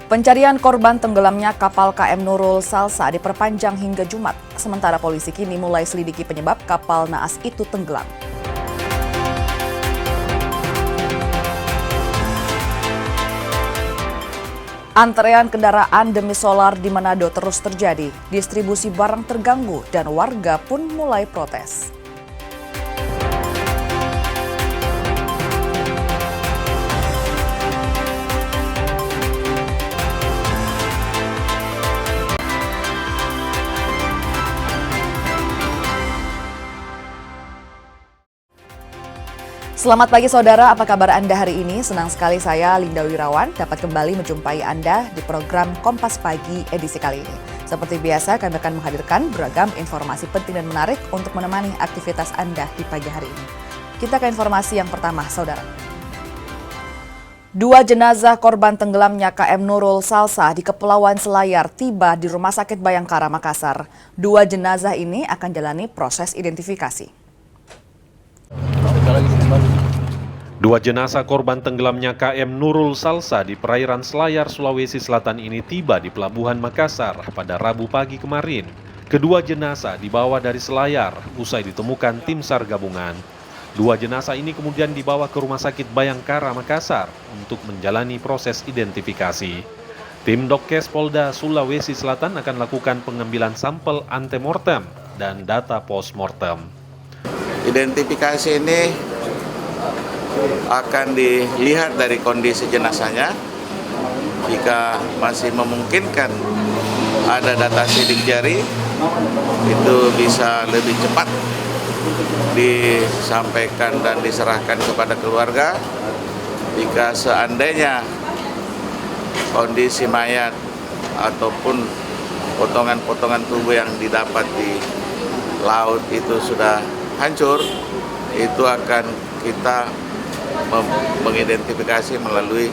Pencarian korban tenggelamnya kapal KM Nurul Salsa diperpanjang hingga Jumat. Sementara polisi kini mulai selidiki penyebab kapal naas itu tenggelam. Antrean kendaraan demi solar di Manado terus terjadi. Distribusi barang terganggu dan warga pun mulai protes. Selamat pagi saudara, apa kabar Anda hari ini? Senang sekali saya, Linda Wirawan, dapat kembali menjumpai Anda di program Kompas Pagi edisi kali ini. Seperti biasa, kami akan menghadirkan beragam informasi penting dan menarik untuk menemani aktivitas Anda di pagi hari ini. Kita ke informasi yang pertama, saudara. 2 jenazah korban tenggelamnya KM Nurul Salsa di Kepulauan Selayar tiba di Rumah Sakit Bayangkara, Makassar. 2 jenazah ini akan jalani proses identifikasi. 2 jenazah korban tenggelamnya KM Nurul Salsa di perairan Selayar, Sulawesi Selatan ini tiba di Pelabuhan Makassar pada Rabu pagi kemarin. Kedua jenazah dibawa dari Selayar usai ditemukan tim SAR gabungan. 2 jenazah ini kemudian dibawa ke Rumah Sakit Bayangkara, Makassar untuk menjalani proses identifikasi. Tim Dokkes Polda Sulawesi Selatan akan lakukan pengambilan sampel antemortem dan data postmortem. Identifikasi ini akan dilihat dari kondisi jenazahnya. Jika masih memungkinkan ada data sidik jari, itu bisa lebih cepat disampaikan dan diserahkan kepada keluarga. Jika seandainya kondisi mayat ataupun potongan-potongan tubuh yang didapat di laut itu sudah hancur, itu akan kita mengidentifikasi melalui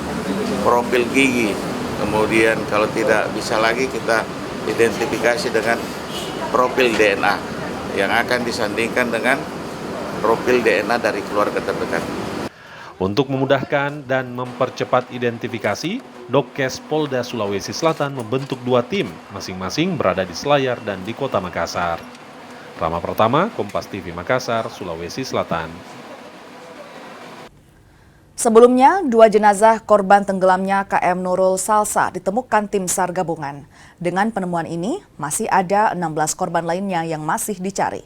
profil gigi. Kemudian kalau tidak bisa lagi, kita identifikasi dengan profil DNA yang akan disandingkan dengan profil DNA dari keluarga terdekat. Untuk memudahkan dan mempercepat identifikasi, Dokkes Polda Sulawesi Selatan membentuk 2 tim, masing-masing berada di Selayar dan di Kota Makassar. Rama Pratama, Kompas TV Makassar, Sulawesi Selatan. Sebelumnya, 2 jenazah korban tenggelamnya KM Nurul Salsa ditemukan tim SAR gabungan. Dengan penemuan ini, masih ada 16 korban lainnya yang masih dicari.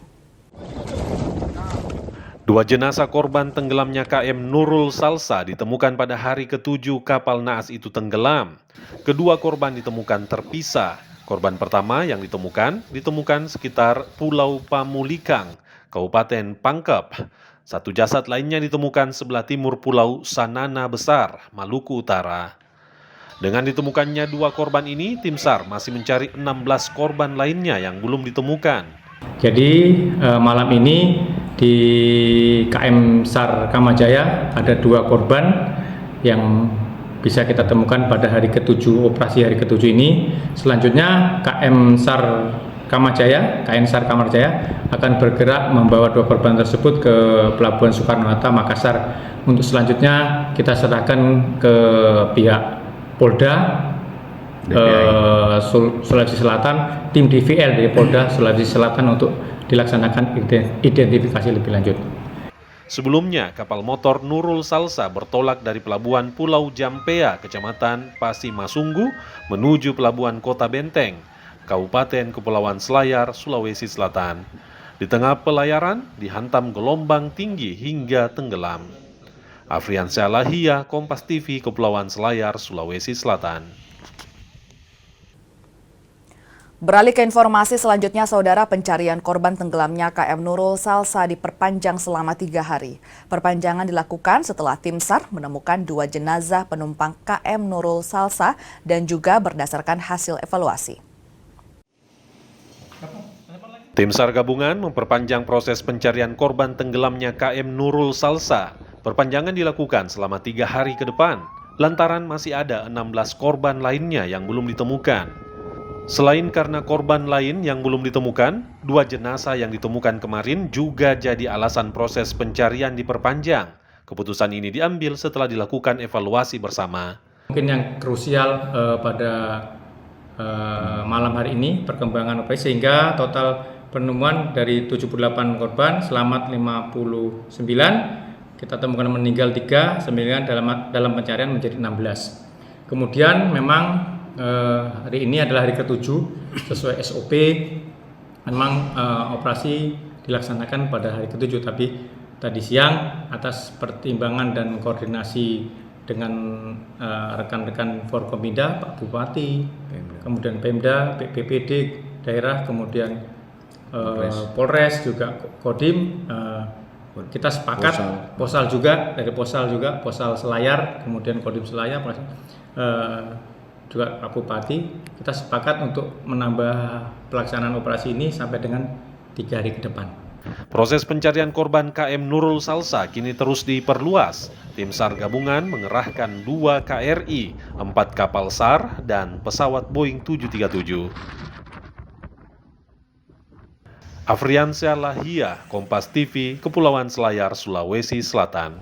2 jenazah korban tenggelamnya KM Nurul Salsa ditemukan pada hari ke-7 kapal naas itu tenggelam. Kedua korban ditemukan terpisah. Korban pertama yang ditemukan sekitar Pulau Pamulikang, Kabupaten Pangkep. 1 jasad lainnya ditemukan sebelah timur Pulau Sanana Besar, Maluku Utara. Dengan ditemukannya 2 korban ini, tim SAR masih mencari 16 korban lainnya yang belum ditemukan. Jadi malam ini di KM SAR Kamajaya ada 2 korban yang bisa kita temukan pada hari ke-7, operasi hari ke-7 ini. Selanjutnya KM SAR Kamajaya akan bergerak membawa 2 korban tersebut ke Pelabuhan Soekarno-Hatta, Makassar. Untuk selanjutnya kita serahkan ke pihak Polda Sulawesi Selatan, tim DVL dari Polda Sulawesi Selatan untuk dilaksanakan identifikasi lebih lanjut. Sebelumnya, kapal motor Nurul Salsa bertolak dari Pelabuhan Pulau Jampea, Kecamatan Pasimasunggu, menuju Pelabuhan Kota Benteng, Kabupaten Kepulauan Selayar, Sulawesi Selatan. Di tengah pelayaran, dihantam gelombang tinggi hingga tenggelam. Afriansyah Lahia, Kompas TV, Kepulauan Selayar, Sulawesi Selatan. Beralih ke informasi selanjutnya, saudara, pencarian korban tenggelamnya KM Nurul Salsa diperpanjang selama 3 hari. Perpanjangan dilakukan setelah tim SAR menemukan 2 jenazah penumpang KM Nurul Salsa dan juga berdasarkan hasil evaluasi. Tim SAR gabungan memperpanjang proses pencarian korban tenggelamnya KM Nurul Salsa. Perpanjangan dilakukan selama 3 hari ke depan, lantaran masih ada 16 korban lainnya yang belum ditemukan. Selain karena korban lain yang belum ditemukan, 2 jenazah yang ditemukan kemarin juga jadi alasan proses pencarian diperpanjang. Keputusan ini diambil setelah dilakukan evaluasi bersama. Mungkin yang krusial pada malam hari ini perkembangan operasi, sehingga total penemuan dari 78 korban selamat 59, kita temukan meninggal 3, 9 dalam pencarian menjadi 16. Kemudian memang hari ini adalah hari ke-7 sesuai SOP. Memang operasi dilaksanakan pada hari ke-7, tapi tadi siang atas pertimbangan dan koordinasi dengan rekan-rekan Forkompinda, Pak Bupati, kemudian Pemda, BPPD daerah, kemudian Polres juga Kodim, kita sepakat Posal juga, dari Posal juga, Posal Selayar, kemudian Kodim Selayar, juga Pak Bupati, kita sepakat untuk menambah pelaksanaan operasi ini sampai dengan 3 hari ke depan. Proses pencarian korban KM Nurul Salsa kini terus diperluas. Tim SAR gabungan mengerahkan 2 KRI, 4 kapal SAR, dan pesawat Boeing 737. Afriansyah Lahia, Kompas TV, Kepulauan Selayar, Sulawesi Selatan.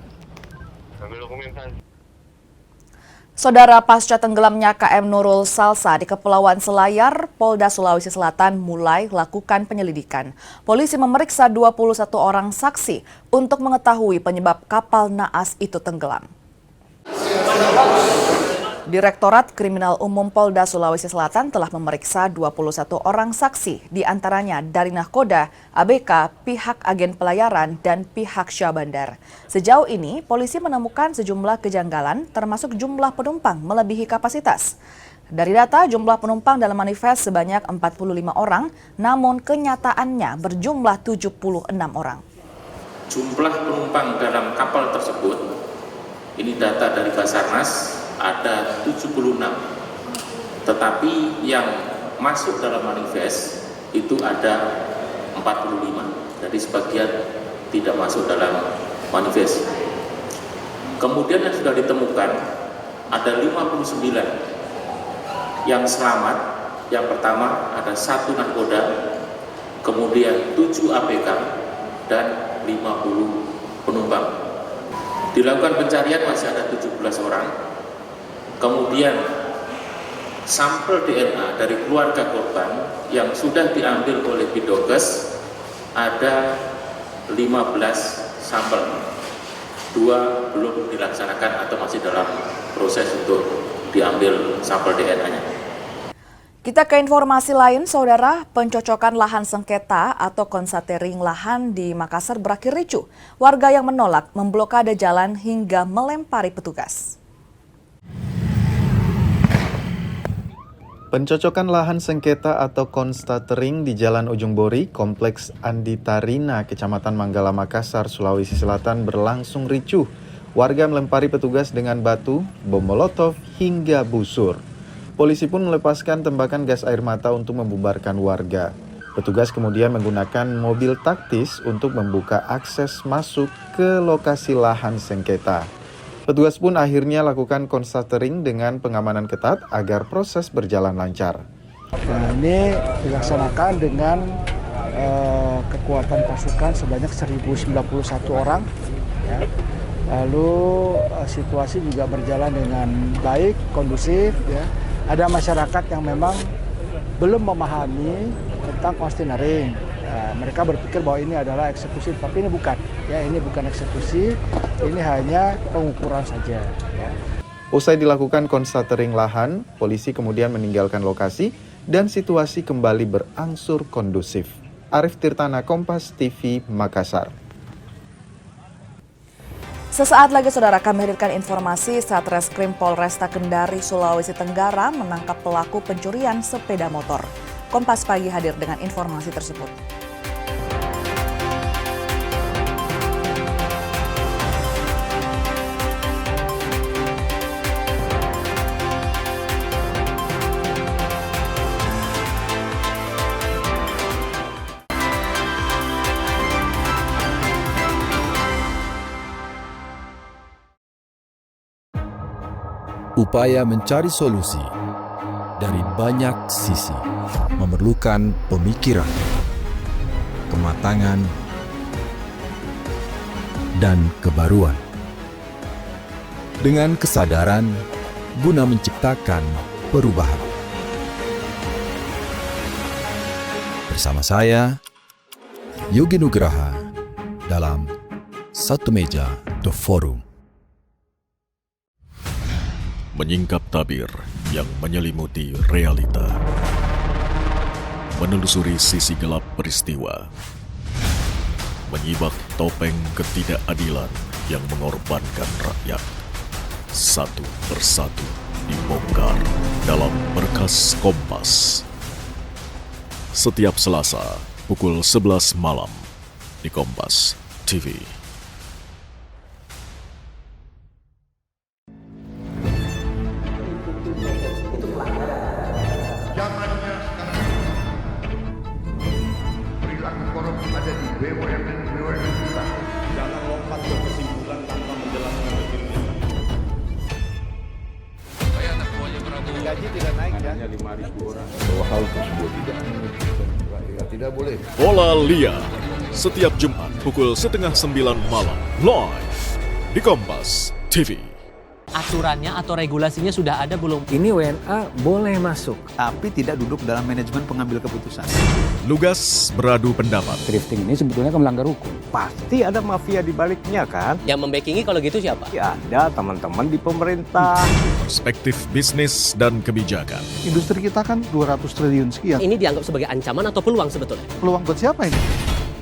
Saudara, pasca tenggelamnya KM Nurul Salsa di Kepulauan Selayar, Polda Sulawesi Selatan mulai lakukan penyelidikan. Polisi memeriksa 21 orang saksi untuk mengetahui penyebab kapal naas itu tenggelam. Direktorat Kriminal Umum Polda Sulawesi Selatan telah memeriksa 21 orang saksi, diantaranya dari nahkoda, ABK, pihak agen pelayaran, dan pihak Syah Bandar. Sejauh ini, polisi menemukan sejumlah kejanggalan, termasuk jumlah penumpang melebihi kapasitas. Dari data, jumlah penumpang dalam manifest sebanyak 45 orang, namun kenyataannya berjumlah 76 orang. Jumlah penumpang dalam kapal tersebut, ini data dari Basarnas, ada 76, tetapi yang masuk dalam manifest itu ada 45, jadi sebagian tidak masuk dalam manifest. Kemudian yang sudah ditemukan ada 59 yang selamat. Yang pertama ada 1 nahkoda, kemudian 7 ABK dan 50 penumpang. Dilakukan pencarian masih ada 17 orang. Kemudian sampel DNA dari keluarga korban yang sudah diambil oleh Bidokes ada 15 sampel. 2 belum dilaksanakan atau masih dalam proses untuk diambil sampel DNA-nya. Kita ke informasi lain, Saudara. Pencocokan lahan sengketa atau konsatering lahan di Makassar berakhir ricuh. Warga yang menolak memblokade jalan hingga melempari petugas. Pencocokan lahan sengketa atau konstatering di Jalan Ujung Bori, Kompleks Andi Tarina, Kecamatan Manggala, Makassar, Sulawesi Selatan berlangsung ricuh. Warga melempari petugas dengan batu, bom molotov, hingga busur. Polisi pun melepaskan tembakan gas air mata untuk membubarkan warga. Petugas kemudian menggunakan mobil taktis untuk membuka akses masuk ke lokasi lahan sengketa. Petugas pun akhirnya lakukan konstatering dengan pengamanan ketat agar proses berjalan lancar. Nah, ini dilaksanakan dengan kekuatan pasukan sebanyak 1.091 orang. Ya. Lalu situasi juga berjalan dengan baik, kondusif. Ya. Ada masyarakat yang memang belum memahami tentang konstatering. Mereka berpikir bahwa ini adalah eksekusi, tapi ini bukan. Ya, ini bukan eksekusi, ini hanya pengukuran saja. Ya. Usai dilakukan konstatering lahan, polisi kemudian meninggalkan lokasi dan situasi kembali berangsur kondusif. Arif Tirtana, Kompas TV, Makassar. Sesaat lagi, Saudara, kami hadirkan informasi Satreskrim Polresta Kendari, Sulawesi Tenggara menangkap pelaku pencurian sepeda motor. Kompas Pagi hadir dengan informasi tersebut. Upaya mencari solusi dari banyak sisi memerlukan pemikiran, kematangan, dan kebaruan. Dengan kesadaran guna menciptakan perubahan. Bersama saya, Yogi Nugraha, dalam Satu Meja The Forum. Menyingkap tabir yang menyelimuti realita. Menelusuri sisi gelap peristiwa. Menyibak topeng ketidakadilan yang mengorbankan rakyat. Satu persatu dibongkar dalam Berkas Kompas. Setiap Selasa pukul 11 malam di Kompas TV. Zamannya sekarang perilaku korup ada di BUMN kita. Jangan lompat ke kesimpulan tanpa menjelaskan detailnya. Saya anak buahnya Prabowo. Gaji tidak naik ya. Hanya 5.000 orang. Bahwa hal tersebut tidak boleh. Bola Liar setiap Jumat pukul 8:30 malam live di Kompas TV. Aturannya atau regulasinya sudah ada belum? Ini WNA boleh masuk, tapi tidak duduk dalam manajemen pengambil keputusan. Lugas beradu pendapat. Thrifting ini sebetulnya kan melanggar hukum. Pasti ada mafia di baliknya kan? Yang membackingi kalau gitu siapa? Ya ada teman-teman di pemerintah. Perspektif bisnis dan kebijakan. Industri kita kan 200 triliun sekian. Ini dianggap sebagai ancaman atau peluang sebetulnya? Peluang buat siapa ini?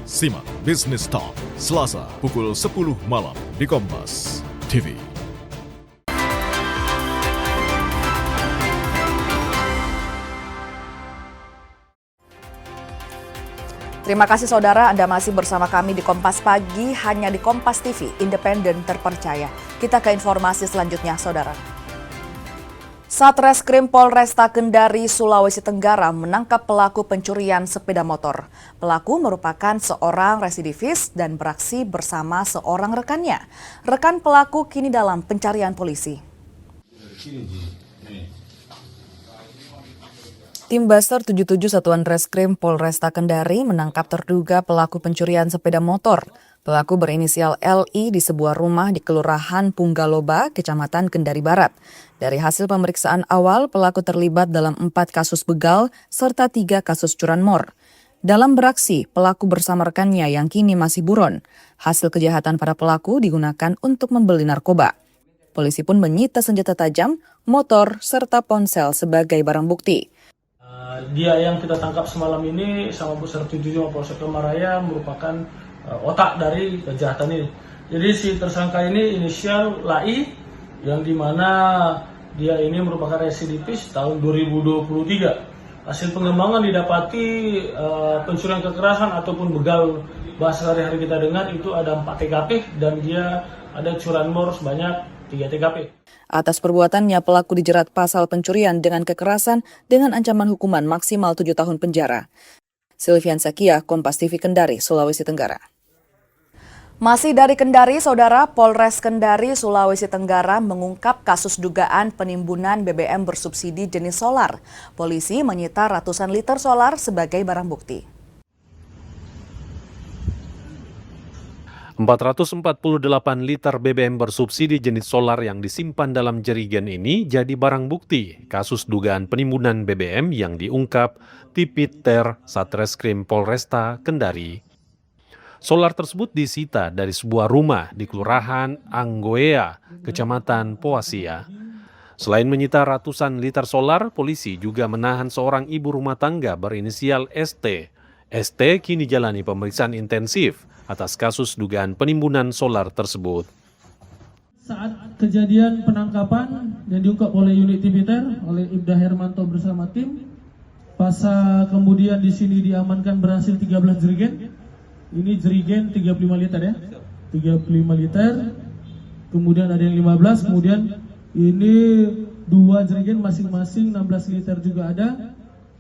Simak Business Talk Selasa pukul 10 malam di Kompas TV. Terima kasih saudara, Anda masih bersama kami di Kompas Pagi, hanya di Kompas TV, independen terpercaya. Kita ke informasi selanjutnya, saudara. Satreskrim Polresta Kendari, Sulawesi Tenggara menangkap pelaku pencurian sepeda motor. Pelaku merupakan seorang residivis dan beraksi bersama seorang rekannya. Rekan pelaku kini dalam pencarian polisi. Tim Buster 77 Satuan Reskrim Polresta Kendari menangkap terduga pelaku pencurian sepeda motor. Pelaku berinisial LI di sebuah rumah di Kelurahan Punggaloba, Kecamatan Kendari Barat. Dari hasil pemeriksaan awal, pelaku terlibat dalam 4 kasus begal serta 3 kasus curanmor. Dalam beraksi, pelaku bersama rekannya yang kini masih buron. Hasil kejahatan para pelaku digunakan untuk membeli narkoba. Polisi pun menyita senjata tajam, motor, serta ponsel sebagai barang bukti. Dia yang kita tangkap semalam ini sama Buster 77 Polsek Kemaraya merupakan otak dari kejahatan ini. Jadi si tersangka ini inisial LAI yang dimana dia ini merupakan residivis tahun 2023. Hasil pengembangan didapati pencurian kekerasan ataupun begal bahasa sehari-hari kita dengar itu ada 4 TKP dan dia ada curanmor sebanyak 3 TKP. Atas perbuatannya, pelaku dijerat pasal pencurian dengan kekerasan dengan ancaman hukuman maksimal 7 tahun penjara. Silvian Sakia, Kompas TV Kendari, Sulawesi Tenggara. Masih dari Kendari, saudara, Polres Kendari, Sulawesi Tenggara mengungkap kasus dugaan penimbunan BBM bersubsidi jenis solar. Polisi menyita ratusan liter solar sebagai barang bukti. 448 liter BBM bersubsidi jenis solar yang disimpan dalam jerigen ini jadi barang bukti kasus dugaan penimbunan BBM yang diungkap Tipiter Satreskrim Polresta Kendari. Solar tersebut disita dari sebuah rumah di Kelurahan Anggoea, Kecamatan Poasia. Selain menyita ratusan liter solar, polisi juga menahan seorang ibu rumah tangga berinisial ST. ST kini jalani pemeriksaan intensif atas kasus dugaan penimbunan solar tersebut. Saat kejadian penangkapan yang diungkap oleh unit Tipiter oleh Ibda Hermanto bersama tim, pasca kemudian di sini diamankan berhasil 13 jerigen. Ini jerigen 35 liter ya. 35 liter. Kemudian ada yang 15, kemudian ini 2 jerigen masing-masing 16 liter juga ada.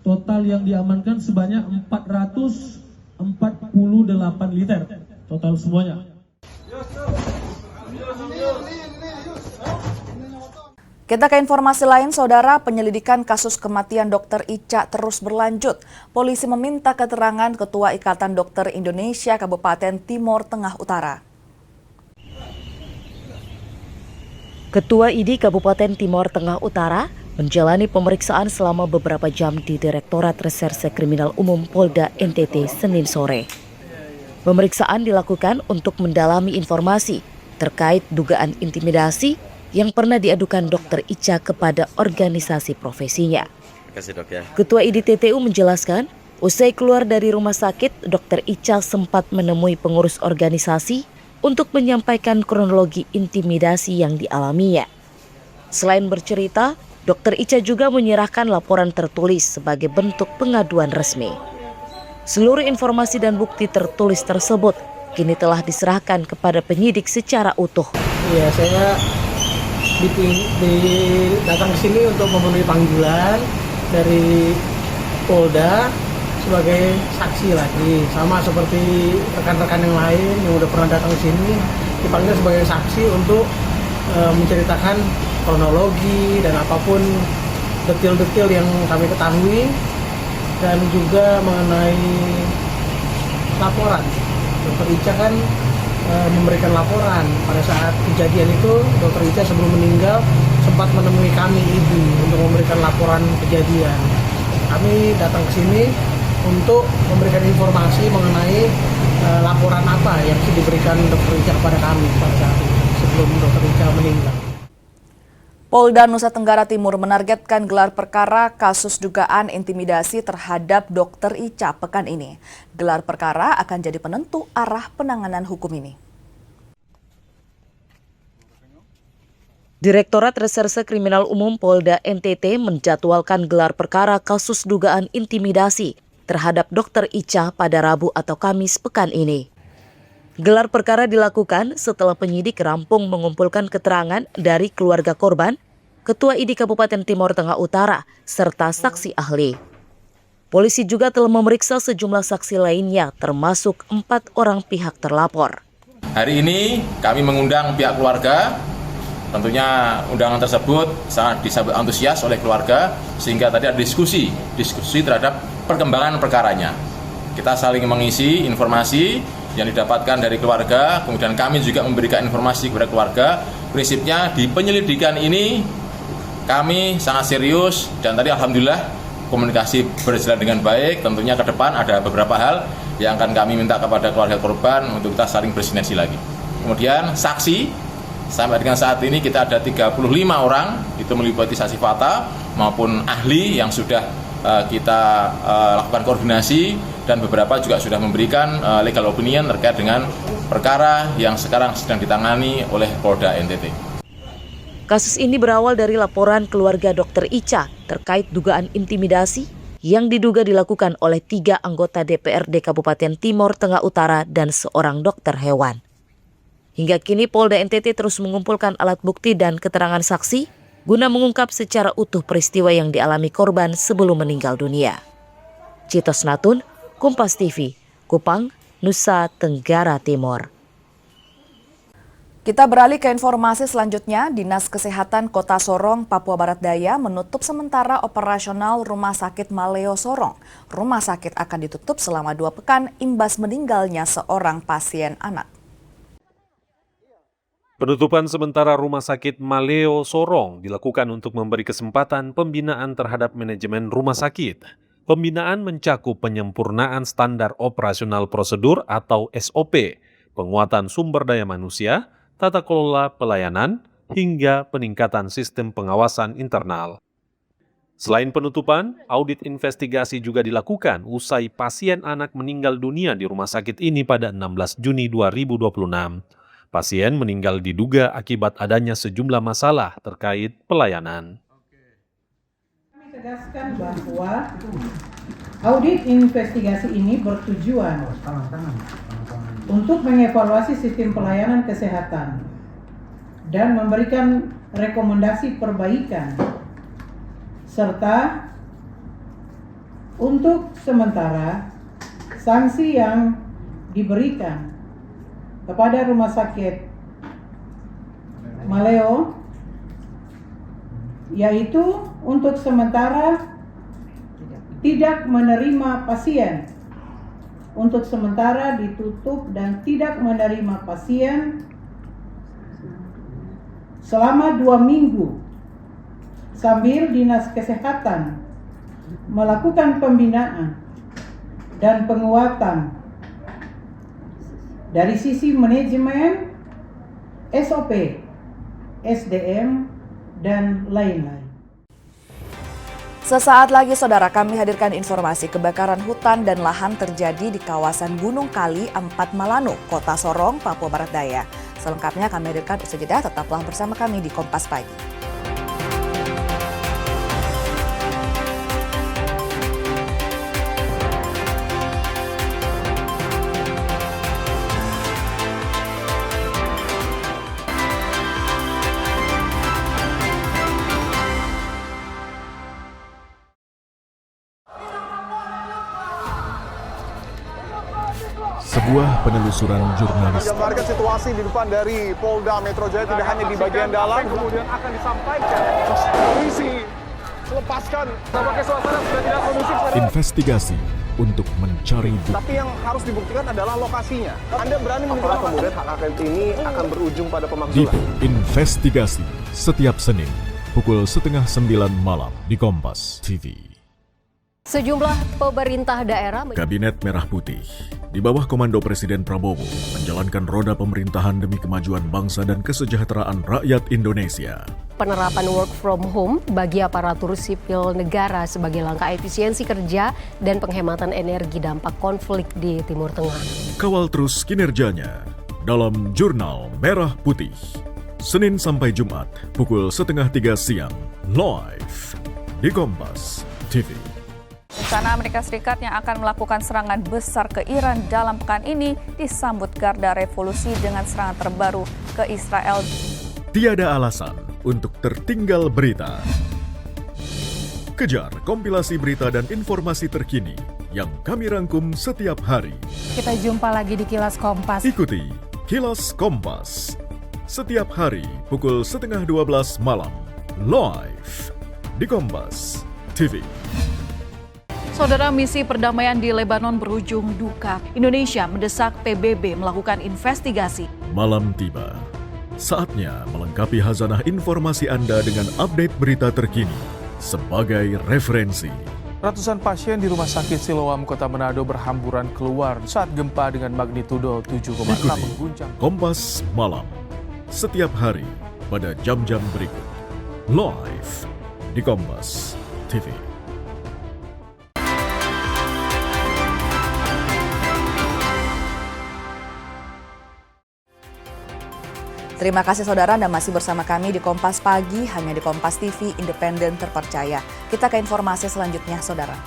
Total yang diamankan sebanyak 448 liter total semuanya. Kita ke informasi lain, saudara. Penyelidikan kasus kematian Dr. Ica terus berlanjut. Polisi meminta keterangan Ketua Ikatan Dokter Indonesia Kabupaten Timur Tengah Utara. Ketua ID Kabupaten Timor Tengah Utara menjalani pemeriksaan selama beberapa jam di Direktorat Reserse Kriminal Umum Polda NTT Senin sore. Pemeriksaan dilakukan untuk mendalami informasi terkait dugaan intimidasi yang pernah diadukan Dr. Ica kepada organisasi profesinya. Ketua ID TTU menjelaskan, usai keluar dari rumah sakit, Dr. Ica sempat menemui pengurus organisasi untuk menyampaikan kronologi intimidasi yang dialaminya. Selain bercerita, Dr. Ica juga menyerahkan laporan tertulis sebagai bentuk pengaduan resmi. Seluruh informasi dan bukti tertulis tersebut kini telah diserahkan kepada penyidik secara utuh. Iya, saya datang ke sini untuk memenuhi panggilan dari Polda sebagai saksi lagi, sama seperti rekan-rekan yang lain yang udah pernah datang ke sini dipanggil sebagai saksi untuk menceritakan kronologi dan apapun detil-detil yang kami ketahui, dan juga mengenai laporan. Dr. Ica kan memberikan laporan pada saat kejadian itu. Dr. Ica sebelum meninggal sempat menemui kami untuk memberikan laporan kejadian. Kami datang ke sini untuk memberikan informasi mengenai laporan apa yang diberikan Dr. Ica kepada kami pada saat itu sebelum Dr. Ica meninggal. Polda Nusa Tenggara Timur menargetkan gelar perkara kasus dugaan intimidasi terhadap Dr. Ica pekan ini. Gelar perkara akan jadi penentu arah penanganan hukum ini. Direktorat Reserse Kriminal Umum Polda NTT menjadwalkan gelar perkara kasus dugaan intimidasi terhadap Dr. Ica pada Rabu atau Kamis pekan ini. Gelar perkara dilakukan setelah penyidik rampung mengumpulkan keterangan dari keluarga korban, Ketua ID Kabupaten Timor Tengah Utara, serta saksi ahli. Polisi juga telah memeriksa sejumlah saksi lainnya, termasuk 4 orang pihak terlapor. Hari ini kami mengundang pihak keluarga. Tentunya undangan tersebut sangat disambut antusias oleh keluarga, sehingga tadi ada diskusi terhadap perkembangan perkaranya. Kita saling mengisi informasi yang didapatkan dari keluarga, kemudian kami juga memberikan informasi kepada keluarga. Prinsipnya di penyelidikan ini kami sangat serius, dan tadi alhamdulillah komunikasi berjalan dengan baik. Tentunya ke depan ada beberapa hal yang akan kami minta kepada keluarga korban untuk kita saling bersinergi lagi. Kemudian saksi, sampai dengan saat ini kita ada 35 orang, itu meliputi saksi fakta maupun ahli yang sudah kita lakukan koordinasi, dan beberapa juga sudah memberikan legal opinion terkait dengan perkara yang sekarang sedang ditangani oleh Polda NTT. Kasus ini berawal dari laporan keluarga Dr. Ica terkait dugaan intimidasi yang diduga dilakukan oleh 3 anggota DPRD Kabupaten Timor Tengah Utara dan seorang dokter hewan. Hingga kini Polda NTT terus mengumpulkan alat bukti dan keterangan saksi guna mengungkap secara utuh peristiwa yang dialami korban sebelum meninggal dunia. Citos Natun, Kompas TV, Kupang, Nusa Tenggara Timur. Kita beralih ke informasi selanjutnya. Dinas Kesehatan Kota Sorong, Papua Barat Daya menutup sementara operasional Rumah Sakit Maleo Sorong. Rumah sakit akan ditutup selama 2 pekan imbas meninggalnya seorang pasien anak. Penutupan sementara Rumah Sakit Maleo Sorong dilakukan untuk memberi kesempatan pembinaan terhadap manajemen rumah sakit. Pembinaan mencakup penyempurnaan standar operasional prosedur atau SOP, penguatan sumber daya manusia, tata kelola pelayanan, hingga peningkatan sistem pengawasan internal. Selain penutupan, audit investigasi juga dilakukan usai pasien anak meninggal dunia di rumah sakit ini pada 16 Juni 2026. Pasien meninggal diduga akibat adanya sejumlah masalah terkait pelayanan. Kami tegaskan bahwa audit investigasi ini bertujuan untuk mengevaluasi sistem pelayanan kesehatan dan memberikan rekomendasi perbaikan, serta untuk sementara sanksi yang diberikan kepada Rumah Sakit Maleo, yaitu untuk sementara tidak menerima pasien, untuk sementara ditutup dan tidak menerima pasien selama 2 minggu sambil Dinas Kesehatan melakukan pembinaan dan penguatan dari sisi manajemen, SOP, SDM, dan lain-lain. Sesaat lagi saudara, kami hadirkan informasi kebakaran hutan dan lahan terjadi di kawasan Gunung Kali 4 Malanu, Kota Sorong, Papua Barat Daya. Selengkapnya kami hadirkan usai jeda, tetaplah bersama kami di Kompas Pagi. Sebuah penelusuran jurnalis Gambarkan situasi di depan dari Polda Metro Jaya, tidak hanya di bagian dalam, kemudian akan disampaikan polisi lepaskan. Tampaknya suasana sudah tidak kondusif. investigasi untuk mencari bukti. Tapi yang harus dibuktikan adalah lokasinya. Anda berani menilai kemudian hak angket ini akan berujung pada pemakzulan. Dipo Investigasi setiap Senin pukul 8:30 malam di Kompas TV. Sejumlah pemerintah daerah Kabinet Merah Putih di bawah komando Presiden Prabowo menjalankan roda pemerintahan demi kemajuan bangsa dan kesejahteraan rakyat Indonesia. Penerapan work from home bagi aparatur sipil negara sebagai langkah efisiensi kerja dan penghematan energi dampak konflik di Timur Tengah. Kawal terus kinerjanya dalam Jurnal Merah Putih. Senin sampai Jumat pukul 2:30 siang live di Kompas TV. Rencana Amerika Serikat yang akan melakukan serangan besar ke Iran dalam pekan ini disambut Garda Revolusi dengan serangan terbaru ke Israel. Tiada alasan untuk tertinggal berita. Kejar kompilasi berita dan informasi terkini yang kami rangkum setiap hari. Kita jumpa lagi di Kilas Kompas. Ikuti Kilas Kompas setiap hari pukul 11:30 malam live di Kompas TV. Saudara, misi perdamaian di Lebanon berujung duka. Indonesia mendesak PBB melakukan investigasi. Malam tiba. Saatnya melengkapi khazanah informasi Anda dengan update berita terkini sebagai referensi. Ratusan pasien di Rumah Sakit Siloam, Kota Manado berhamburan keluar saat gempa dengan magnitudo 7,6 mengguncang. Kompas Malam setiap hari pada jam-jam berikut. Live di Kompas TV. Terima kasih saudara, Anda masih bersama kami di Kompas Pagi, hanya di Kompas TV, independen terpercaya. Kita ke informasi selanjutnya saudara.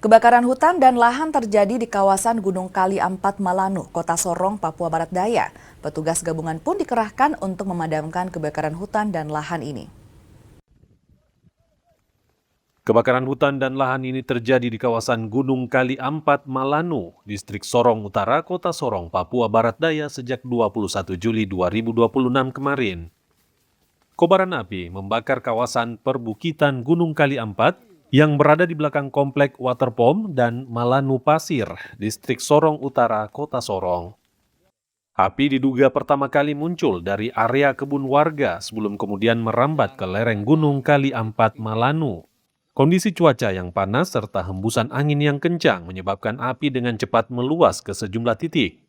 Kebakaran hutan dan lahan terjadi di kawasan Gunung Kali 4 Malanu, Kota Sorong, Papua Barat Daya. Petugas gabungan pun dikerahkan untuk memadamkan kebakaran hutan dan lahan ini. Kebakaran hutan dan lahan ini terjadi di kawasan Gunung Kali 4 Malanu, Distrik Sorong Utara, Kota Sorong, Papua Barat Daya sejak 21 Juli 2026 kemarin. Kobaran api membakar kawasan perbukitan Gunung Kali 4 yang berada di belakang komplek Waterpom dan Malanu Pasir, Distrik Sorong Utara, Kota Sorong. Api diduga pertama kali muncul dari area kebun warga sebelum kemudian merambat ke lereng Gunung Kali 4 Malanu. Kondisi cuaca yang panas serta hembusan angin yang kencang menyebabkan api dengan cepat meluas ke sejumlah titik.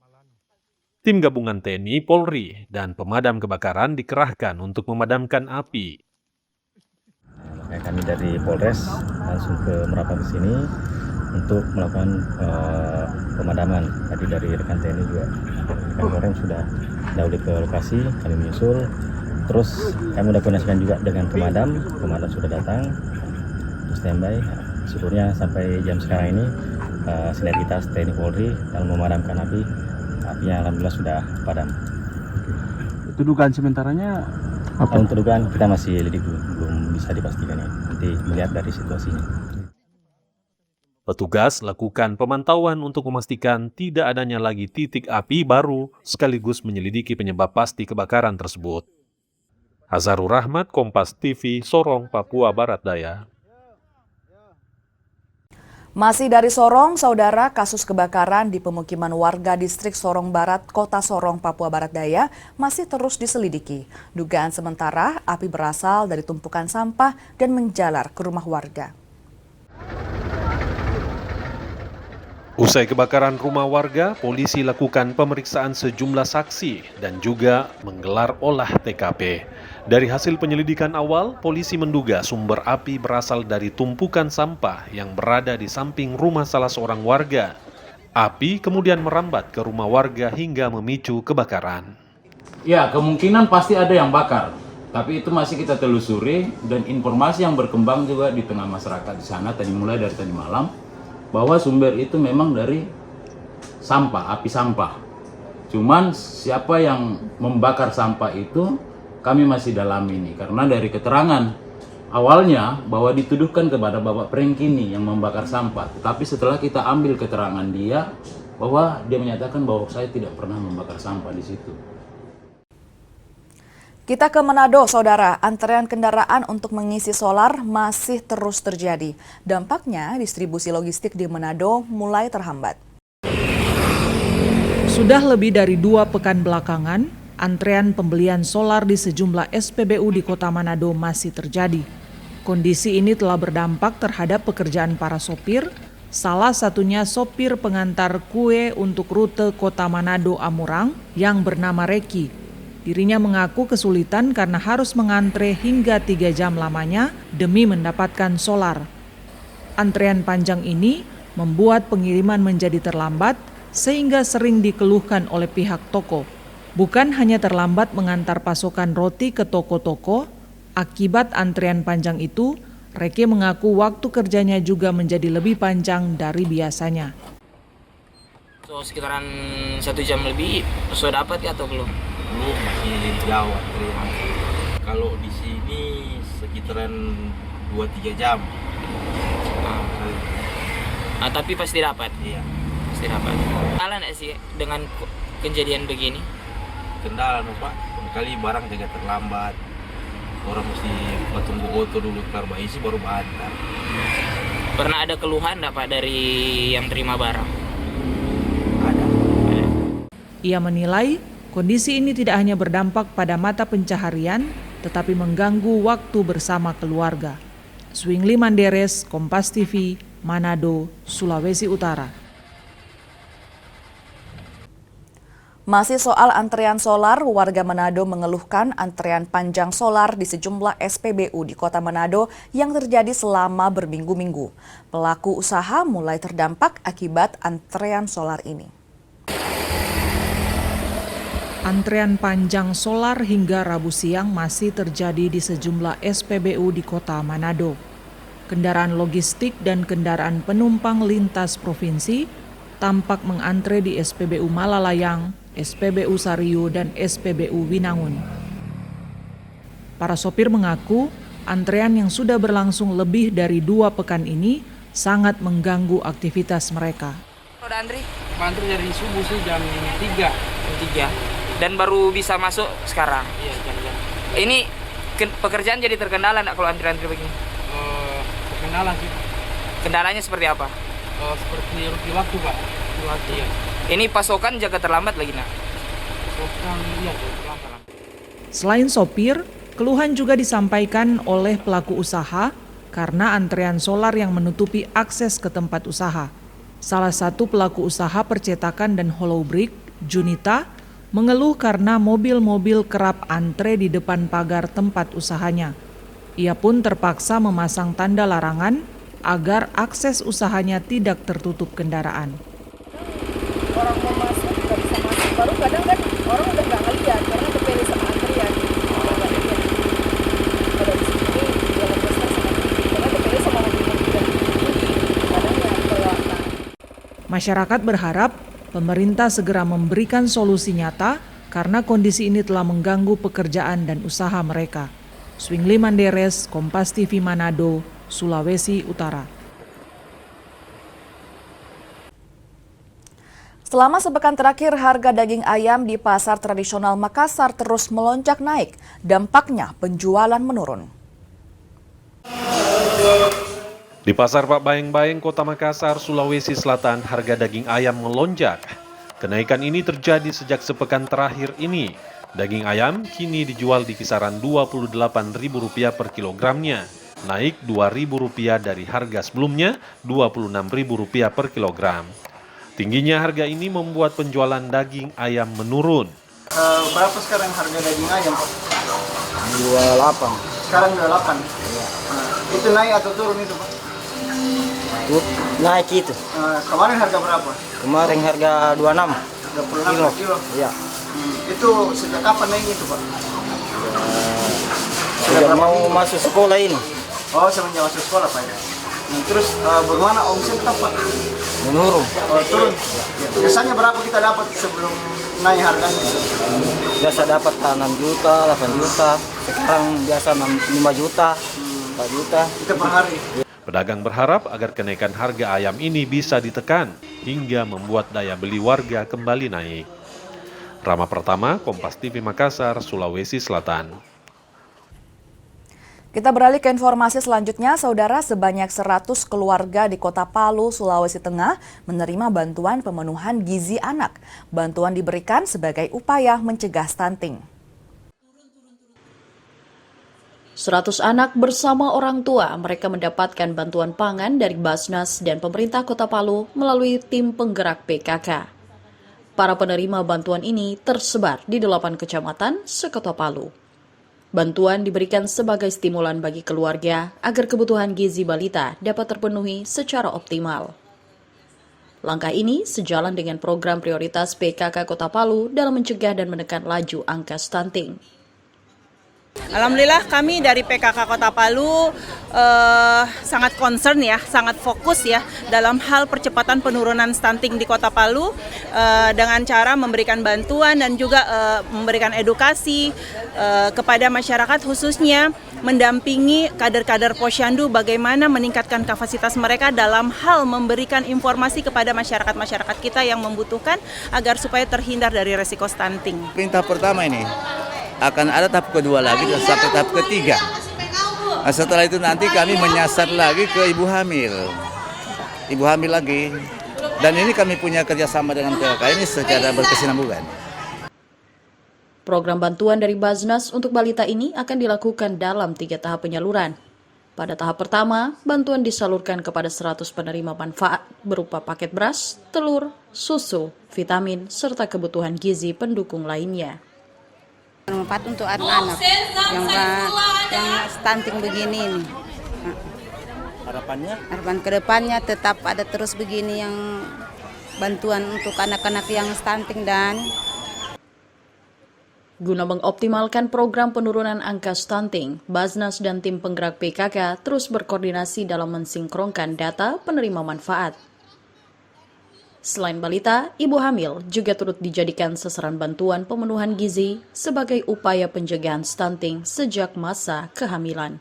Tim gabungan TNI, Polri, dan pemadam kebakaran dikerahkan untuk memadamkan api. Kami dari Polres langsung ke Merapen ke sini untuk melakukan pemadaman. Tadi dari rekan TNI juga, rekan Polres sudah dahulu ke lokasi, kami menyusul. Terus kami sudah koordinasikan juga dengan pemadam sudah datang. Standby, syukurnya sampai jam sekarang ini sinergitas TNI Polri dalam memadamkan api, apinya alhamdulillah sudah padam. Itu dugaan sementaranya apa? Untuk dugaan kita masih lidik, belum bisa dipastikan ya. Nanti melihat dari situasinya. Petugas lakukan pemantauan untuk memastikan tidak adanya lagi titik api baru sekaligus menyelidiki penyebab pasti kebakaran tersebut. Azharul Rahmat, Kompas TV, Sorong, Papua Barat Daya. Masih dari Sorong, saudara, kasus kebakaran di pemukiman warga distrik Sorong Barat, Kota Sorong, Papua Barat Daya masih terus diselidiki. Dugaan sementara, api berasal dari tumpukan sampah dan menjalar ke rumah warga. Usai kebakaran rumah warga, polisi lakukan pemeriksaan sejumlah saksi dan juga menggelar olah TKP. Dari hasil penyelidikan awal, polisi menduga sumber api berasal dari tumpukan sampah yang berada di samping rumah salah seorang warga. Api kemudian merambat ke rumah warga hingga memicu kebakaran. Ya, kemungkinan pasti ada yang bakar, tapi itu masih kita telusuri dan informasi yang berkembang juga di tengah masyarakat di sana mulai dari tadi malam bahwa sumber itu memang dari sampah, api sampah. Cuman siapa yang membakar sampah itu kami masih dalam ini, karena dari keterangan awalnya bahwa dituduhkan kepada Bapak Prengkini yang membakar sampah. Tetapi setelah kita ambil keterangan dia, bahwa dia menyatakan bahwa saya tidak pernah membakar sampah di situ. Kita ke Manado, saudara. Antrean kendaraan untuk mengisi solar masih terus terjadi. Dampaknya, distribusi logistik di Manado mulai terhambat. Sudah lebih dari 2 pekan belakangan, antrean pembelian solar di sejumlah SPBU di Kota Manado masih terjadi. Kondisi ini telah berdampak terhadap pekerjaan para sopir, salah satunya sopir pengantar kue untuk rute Kota Manado Amurang yang bernama Reki. Dirinya mengaku kesulitan karena harus mengantre hingga 3 jam lamanya demi mendapatkan solar. Antrean panjang ini membuat pengiriman menjadi terlambat sehingga sering dikeluhkan oleh pihak toko. Bukan hanya terlambat mengantar pasokan roti ke toko-toko, akibat antrean panjang itu, Reki mengaku waktu kerjanya juga menjadi lebih panjang dari biasanya. So, sekitaran 1 jam lebih, sudah dapat ya atau belum? Belum, masih jauh antrean. Kalau di sini sekitaran 2-3 jam. Tapi pasti dapat? Iya. Pasti dapat. Salah nggak sih dengan kejadian begini? Kendala Pak, kali barang juga terlambat, orang mesti tunggu auto dulu karena isi baru bantar. Pernah ada keluhan enggak Pak dari yang terima barang? Ada. Ia menilai kondisi ini tidak hanya berdampak pada mata pencaharian, tetapi mengganggu waktu bersama keluarga. Swingli Manderes, Kompas TV, Manado, Sulawesi Utara. Masih soal antrean solar, warga Manado mengeluhkan antrean panjang solar di sejumlah SPBU di Kota Manado yang terjadi selama berminggu-minggu. Pelaku usaha mulai terdampak akibat antrean solar ini. Antrean panjang solar hingga Rabu siang masih terjadi di sejumlah SPBU di Kota Manado. Kendaraan logistik dan kendaraan penumpang lintas provinsi tampak mengantre di SPBU Malalayang, SPBU Sariu, dan SPBU Winangun. Para sopir mengaku antrean yang sudah berlangsung lebih dari 2 pekan ini sangat mengganggu aktivitas mereka. Udah antri dari subuh sih jam 3. Dan baru bisa masuk sekarang? Iya, jam-jam. Ini pekerjaan jadi terkendala enggak kalau antri-antri begini? Terkendala sih. Kendalanya seperti apa? Seperti rugi waktu Pak. Iya. Ini pasokan jaga terlambat lagi nak? Pasokan iya terlambat. Selain sopir, keluhan juga disampaikan oleh pelaku usaha karena antrean solar yang menutupi akses ke tempat usaha. Salah satu pelaku usaha percetakan dan hollow brick, Junita, mengeluh karena mobil-mobil kerap antre di depan pagar tempat usahanya. Ia pun terpaksa memasang tanda larangan agar akses usahanya tidak tertutup kendaraan. Orang mau masuk nggak bisa masuk, baru kadang kan orang udah nggak ngeliat karena kepilih sama antrian. Kalau di sini jalan besar sama karena kepilih sama mobil-mobil yang tinggi, kadang yang kelihatan. Masyarakat berharap pemerintah segera memberikan solusi nyata karena kondisi ini telah mengganggu pekerjaan dan usaha mereka. Swingli Manderes, Kompas TV Manado, Sulawesi Utara. Selama sepekan terakhir, harga daging ayam di pasar tradisional Makassar terus melonjak naik. Dampaknya penjualan menurun. Di Pasar Pak Bayeng-Bayeng, Kota Makassar, Sulawesi Selatan, harga daging ayam melonjak. Kenaikan ini terjadi sejak sepekan terakhir ini. Daging ayam kini dijual di kisaran Rp28.000 per kilogramnya, naik Rp2.000 dari harga sebelumnya Rp26.000 per kilogram. Tingginya harga ini membuat penjualan daging ayam menurun. Berapa sekarang harga daging ayam, Pak? 28. Sekarang 28? Iya. Itu naik atau turun itu, Pak? Naik itu. Kemarin harga berapa? Kemarin harga 26. 26 kilo? Iya. Itu sejak kapan naik itu, Pak? Sudah mau masuk sekolah ini. Oh, semenjak masuk sekolah, Pak. Terus bagaimana omset, Pak? Menurun. Oh, turun? Biasanya berapa kita dapat sebelum naik harganya? Biasa dapat 6 juta, 8 juta. Sekarang biasa 5 juta, 4 juta. Itu per hari? Pedagang berharap agar kenaikan harga ayam ini bisa ditekan hingga membuat daya beli warga kembali naik. Rama Pratama, Kompas TV Makassar, Sulawesi Selatan. Kita beralih ke informasi selanjutnya, Saudara, sebanyak 100 keluarga di Kota Palu, Sulawesi Tengah menerima bantuan pemenuhan gizi anak. Bantuan diberikan sebagai upaya mencegah stunting. 100 anak bersama orang tua mereka mendapatkan bantuan pangan dari Basnas dan pemerintah Kota Palu melalui tim penggerak PKK. Para penerima bantuan ini tersebar di 8 kecamatan se-Kota Palu. Bantuan diberikan sebagai stimulan bagi keluarga agar kebutuhan gizi balita dapat terpenuhi secara optimal. Langkah ini sejalan dengan program prioritas PKK Kota Palu dalam mencegah dan menekan laju angka stunting. Alhamdulillah kami dari PKK Kota Palu sangat concern ya, sangat fokus ya dalam hal percepatan penurunan stunting di Kota Palu dengan cara memberikan bantuan dan juga memberikan edukasi kepada masyarakat, khususnya mendampingi kader-kader Posyandu bagaimana meningkatkan kapasitas mereka dalam hal memberikan informasi kepada masyarakat-masyarakat kita yang membutuhkan agar supaya terhindar dari resiko stunting. Perintah pertama ini akan ada tahap kedua lagi dan sampai tahap ketiga. Nah, setelah itu nanti kami menyasar lagi ke ibu hamil lagi. Dan ini kami punya kerjasama dengan PKK ini secara berkesinambungan. Program bantuan dari Basnas untuk balita ini akan dilakukan dalam 3 tahap penyaluran. Pada tahap pertama, bantuan disalurkan kepada 100 penerima manfaat berupa paket beras, telur, susu, vitamin, serta kebutuhan gizi pendukung lainnya. Bermanfaat untuk anak-anak yang stunting begini nih. Harapan kedepannya tetap ada terus begini yang bantuan untuk anak-anak yang stunting dan guna mengoptimalkan program penurunan angka stunting, Basnas dan tim penggerak PKK terus berkoordinasi dalam mensinkronkan data penerima manfaat. Selain balita, ibu hamil juga turut dijadikan sasaran bantuan pemenuhan gizi sebagai upaya pencegahan stunting sejak masa kehamilan.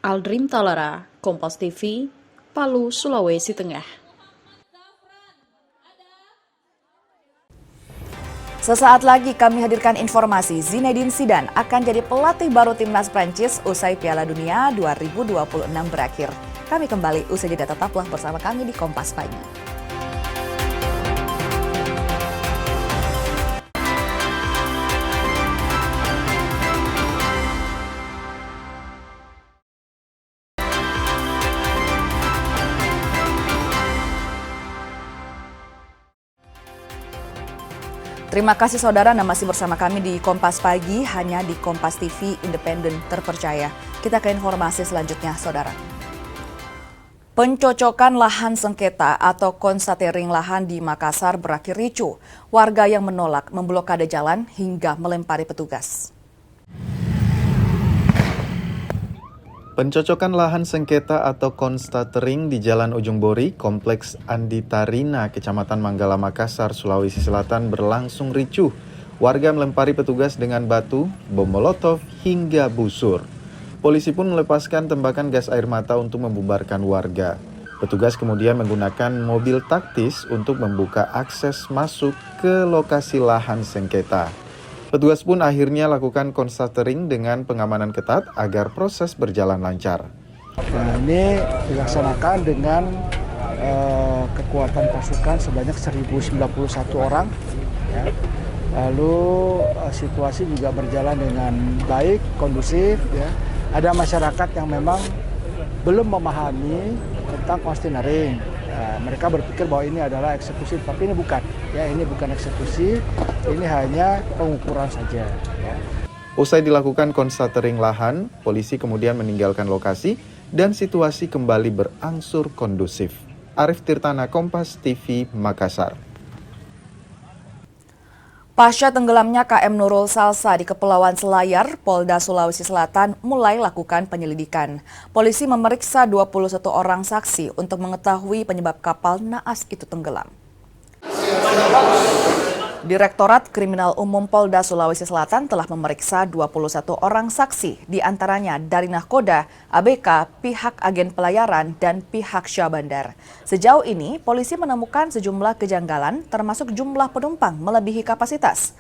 Aldrim Talara, Kompas TV, Palu, Sulawesi Tengah. Sesaat lagi kami hadirkan informasi Zinedine Zidane akan jadi pelatih baru timnas Prancis usai Piala Dunia 2026 berakhir. Kami kembali usai jeda, tetaplah bersama kami di Kompas Pagi. Terima kasih saudara, Anda masih bersama kami di Kompas Pagi, hanya di Kompas TV Independen Terpercaya. Kita ke informasi selanjutnya, saudara. Pencocokan lahan sengketa atau konstatering lahan di Makassar berakhir ricuh. Warga yang menolak memblokade jalan hingga melempari petugas. Pencocokan lahan sengketa atau konstatering di Jalan Ujung Bori, Kompleks Andi Tarina, Kecamatan Manggala, Makassar, Sulawesi Selatan berlangsung ricuh. Warga melempari petugas dengan batu, bom molotov, hingga busur. Polisi pun melepaskan tembakan gas air mata untuk membubarkan warga. Petugas kemudian menggunakan mobil taktis untuk membuka akses masuk ke lokasi lahan sengketa. Petugas pun akhirnya lakukan constatering dengan pengamanan ketat agar proses berjalan lancar. Nah, ini dilaksanakan dengan kekuatan pasukan sebanyak 1.091 orang. Ya. Lalu situasi juga berjalan dengan baik, kondusif. Ya. Ada masyarakat yang memang belum memahami tentang constatering. Mereka berpikir bahwa ini adalah eksekusi, tapi ini bukan. Ya, ini bukan eksekusi, ini hanya pengukuran saja. Ya. Usai dilakukan constatering lahan, polisi kemudian meninggalkan lokasi dan situasi kembali berangsur kondusif. Arif Tirtana, Kompas TV, Makassar. Pasca tenggelamnya KM Nurul Salsa di Kepulauan Selayar, Polda Sulawesi Selatan mulai lakukan penyelidikan. Polisi memeriksa 21 orang saksi untuk mengetahui penyebab kapal naas itu tenggelam. Direktorat Kriminal Umum Polda Sulawesi Selatan telah memeriksa 21 orang saksi, diantaranya dari nahkoda, ABK, pihak agen pelayaran, dan pihak Syah Bandar. Sejauh ini, polisi menemukan sejumlah kejanggalan, termasuk jumlah penumpang melebihi kapasitas.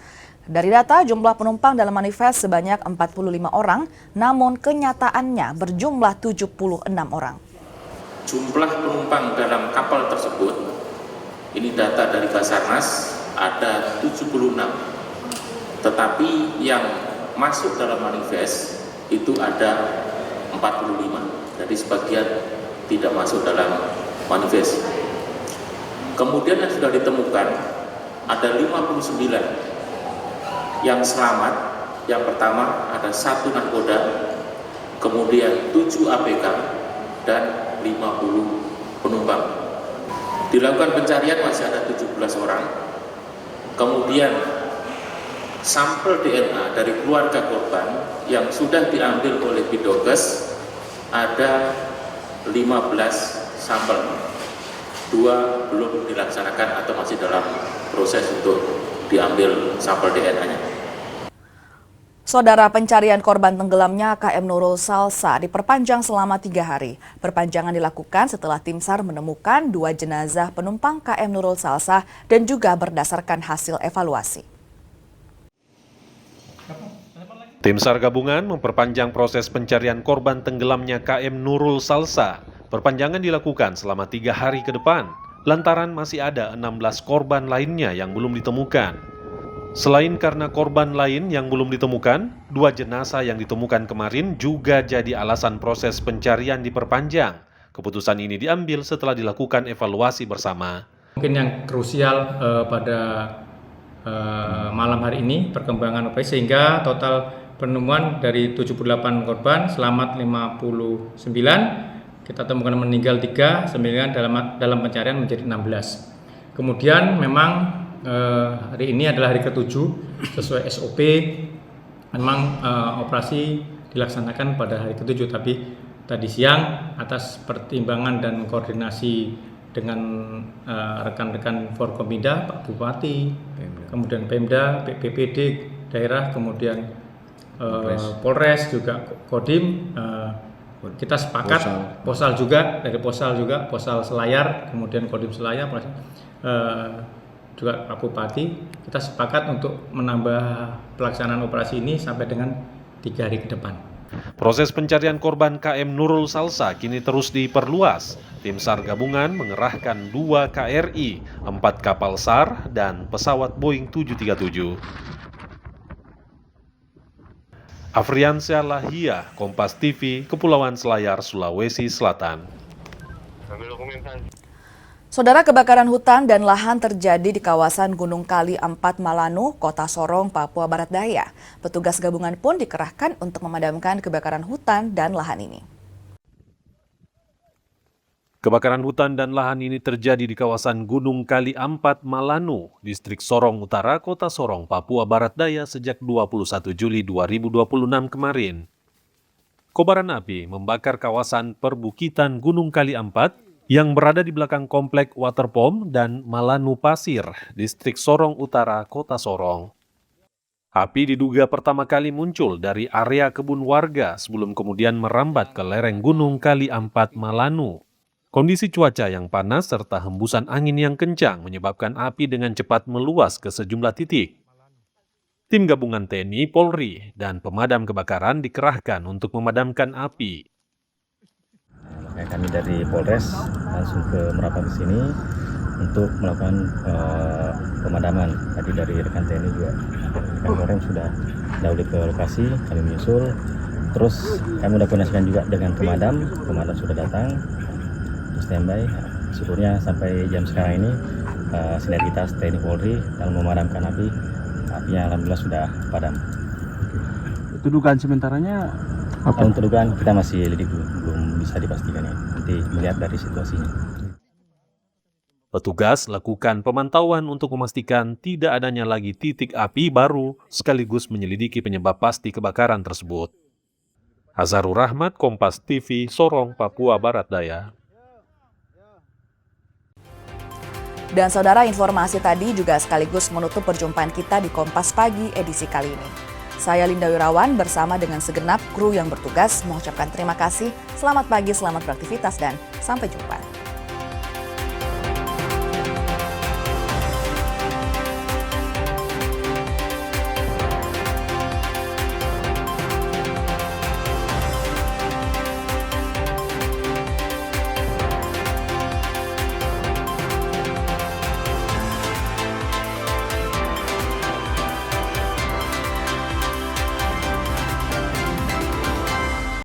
Dari data, jumlah penumpang dalam manifest sebanyak 45 orang, namun kenyataannya berjumlah 76 orang. Jumlah penumpang dalam kapal tersebut, ini data dari Basarnas, ada 76, tetapi yang masuk dalam manifest itu ada 45, jadi sebagian tidak masuk dalam manifest. Kemudian yang sudah ditemukan ada 59 yang selamat. Yang pertama ada 1 nahkoda, kemudian 7 ABK dan 50 penumpang. Dilakukan pencarian masih ada 17 orang. Kemudian sampel DNA dari keluarga korban yang sudah diambil oleh Bidokes ada 15 sampel. 2 belum dilaksanakan atau masih dalam proses untuk diambil sampel DNA-nya. Saudara, pencarian korban tenggelamnya KM Nurul Salsa diperpanjang selama 3 hari. Perpanjangan dilakukan setelah tim SAR menemukan 2 jenazah penumpang KM Nurul Salsa dan juga berdasarkan hasil evaluasi. Tim SAR gabungan memperpanjang proses pencarian korban tenggelamnya KM Nurul Salsa. Perpanjangan dilakukan selama 3 hari ke depan, lantaran masih ada 16 korban lainnya yang belum ditemukan. Selain karena korban lain yang belum ditemukan, 2 jenazah yang ditemukan kemarin juga jadi alasan proses pencarian diperpanjang. Keputusan ini diambil setelah dilakukan evaluasi bersama. Mungkin yang krusial pada malam hari ini perkembangan operasi, sehingga total penemuan dari 78 korban, selamat 59, kita temukan meninggal 3, 9 dalam pencarian menjadi 16. Kemudian memang hari ini adalah hari ke-7 sesuai SOP. Memang operasi dilaksanakan pada hari ke-7, tapi tadi siang atas pertimbangan dan koordinasi dengan rekan-rekan Forkominda, Pak Bupati, kemudian Pemda, BPD daerah, kemudian Polres juga Kodim, kita sepakat Posal juga, dari Posal juga, Posal Selayar, kemudian Kodim Selayar, juga Pak Bupati, kita sepakat untuk menambah pelaksanaan operasi ini sampai dengan 3 hari ke depan. Proses pencarian korban KM Nurul Salsa kini terus diperluas. Tim SAR gabungan mengerahkan 2 KRI, 4 kapal SAR, dan pesawat Boeing 737. Afriansyah Lahia, Kompas TV, Kepulauan Selayar, Sulawesi Selatan. Saudara, kebakaran hutan dan lahan terjadi di kawasan Gunung Kali 4 Malanu, Kota Sorong, Papua Barat Daya. Petugas gabungan pun dikerahkan untuk memadamkan kebakaran hutan dan lahan ini. Kebakaran hutan dan lahan ini terjadi di kawasan Gunung Kali 4 Malanu, Distrik Sorong Utara, Kota Sorong, Papua Barat Daya sejak 21 Juli 2026 kemarin. Kobaran api membakar kawasan perbukitan Gunung Kali 4 yang berada di belakang komplek Waterpom dan Malanu Pasir, Distrik Sorong Utara, Kota Sorong. Api diduga pertama kali muncul dari area kebun warga sebelum kemudian merambat ke lereng Gunung Kali 4 Malanu. Kondisi cuaca yang panas serta hembusan angin yang kencang menyebabkan api dengan cepat meluas ke sejumlah titik. Tim gabungan TNI, Polri, dan pemadam kebakaran dikerahkan untuk memadamkan api. Makanya kami dari Polres langsung ke Merapen ke sini untuk melakukan pemadaman. Tadi dari rekan TNI juga, rekan Polres sudah dahulu ke lokasi, kami menyusul. Terus kami sudah koordinasikan juga dengan pemadam sudah datang, terus standby. Syukurnya sampai jam sekarang ini sinergitas TNI Polri dalam memadamkan api. Apinya alhamdulillah sudah padam. Itu dugaan sementaranya apa? Untuk dugaan kita masih lidik, belum bisa dipastikan ya. Nanti melihat dari situasinya. Petugas lakukan pemantauan untuk memastikan tidak adanya lagi titik api baru sekaligus menyelidiki penyebab pasti kebakaran tersebut. Hazarul Rahmat, Kompas TV, Sorong, Papua Barat Daya. Dan saudara, informasi tadi juga sekaligus menutup perjumpaan kita di Kompas Pagi edisi kali ini. Saya Linda Wirawan bersama dengan segenap kru yang bertugas mengucapkan terima kasih, selamat pagi, selamat beraktivitas, dan sampai jumpa.